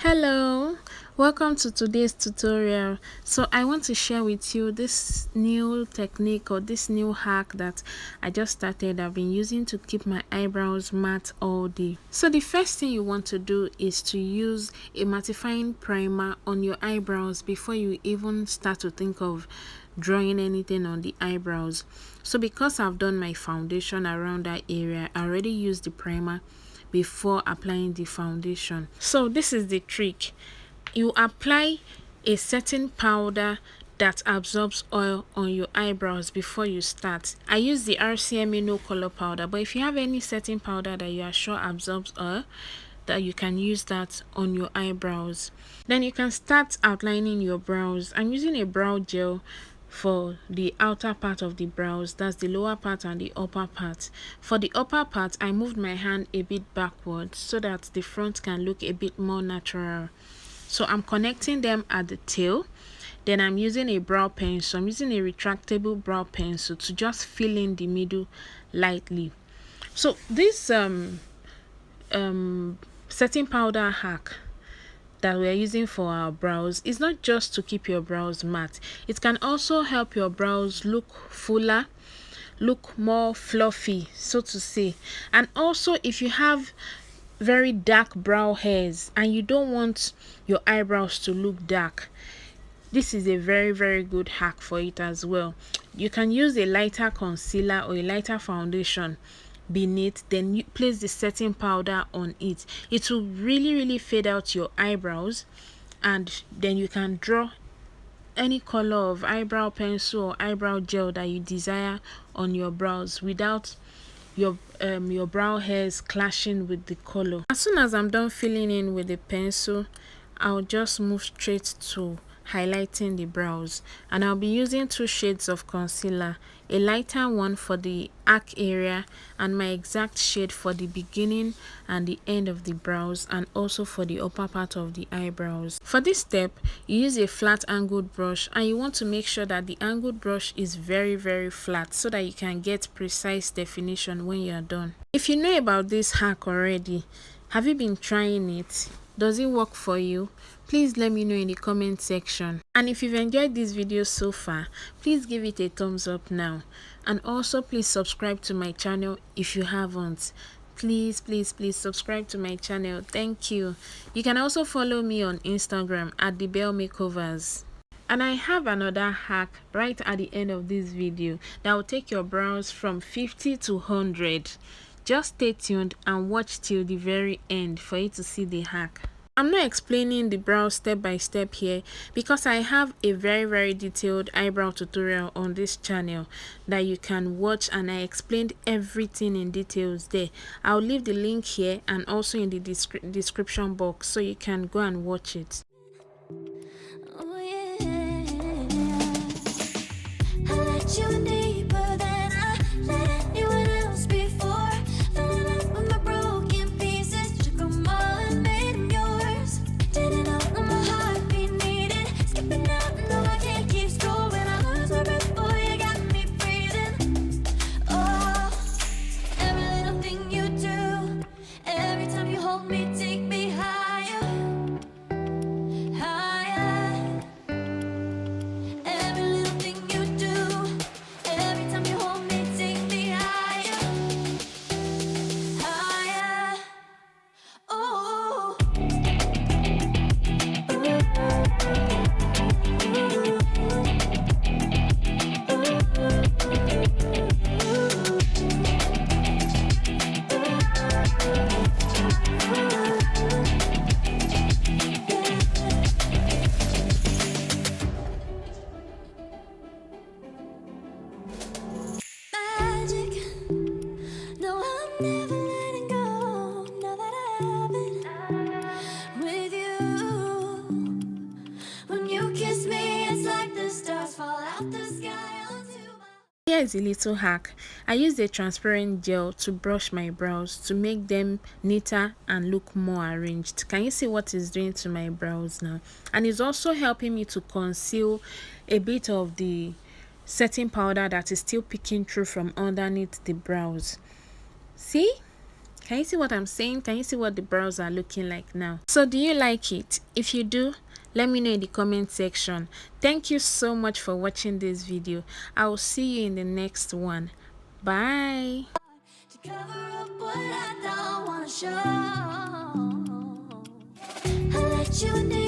Hello, welcome to today's tutorial. So I want to share with you this new technique or this new hack that I just started. I've been using to keep my eyebrows matte all day. So the first thing you want to do is to use a mattifying primer on your eyebrows before you even start to think of drawing anything on the eyebrows. So because I've done my foundation around that area, I already used the primer before applying the foundation. So this is the trick. You apply a certain powder that absorbs oil on your eyebrows before you start. I use the RCMA no color powder, but if you have any setting powder that you are sure absorbs oil, that you can use that on your eyebrows. Then you can start outlining your brows. I'm using a brow gel for the outer part of the brows, that's the lower part and the upper part. For the upper part, I moved my hand a bit backwards so that the front can look a bit more natural. So I'm connecting them at the tail. Then I'm using a brow pencil. I'm using a retractable brow pencil to just fill in the middle lightly. So this setting powder hack that we're using for our brows is not just to keep your brows matte. It can also help your brows look fuller, look more fluffy, so to say. And also, if you have very dark brow hairs and you don't want your eyebrows to look dark, this is a very good hack for it as well. You can use a lighter concealer or a lighter foundation beneath, then you place the setting powder on it. It will really fade out your eyebrows, and then you can draw any color of eyebrow pencil or eyebrow gel that you desire on your brows without your brow hairs clashing with the color. As soon as I'm done filling in with the pencil, I'll just move straight to highlighting the brows, and I'll be using two shades of concealer, a lighter one for the arc area and my exact shade for the beginning and the end of the brows, and also for the upper part of the eyebrows. For this step, you use a flat angled brush, and you want to make sure that the angled brush is very flat so that you can get precise definition when you are done. If you know about this hack already, have you been trying it? Does it work for you? Please let me know in the comment section. And if you've enjoyed this video so far, please give it a thumbs up now. And also please subscribe to my channel if you haven't. Please subscribe to my channel. Thank you. You can also follow me on Instagram at De'Belle Makeovers. And I have another hack right at the end of this video that will take your brows from 50 to 100. Just stay tuned and watch till the very end for you to see the hack. I'm not explaining the brow step by step here because I have a very detailed eyebrow tutorial on this channel that you can watch, and I explained everything in details there. I'll leave the link here and also in the description box so you can go and watch it. Oh yeah, I let you deeper than I let anyone else before. Filling up with my broken pieces, took them all and made them yours. Didn't know my heartbeat needed skipping out, no I can't keep score when I lose my breath. Boy, you got me breathing. Oh, every little thing you do, every time you hold me, take me higher. Every little thing you do, every time you hold me, take me higher, higher. Oh. Magic. No, I'm never letting go. Now that I have it with you. When you kiss me, it's like the stars fall out the sky onto my. Here is a little hack. I used a transparent gel to brush my brows to make them neater and look more arranged. Can you see what it's doing to my brows now? And it's also helping me to conceal a bit of the setting powder that is still peeking through from underneath the brows. See? Can you see what I'm saying? Can you see what the brows are looking like now? So do you like it? If you do, let me know in the comment section. Thank you so much for watching this video. I will see you in the next one. Bye. To cover up what I don't wanna show. I let you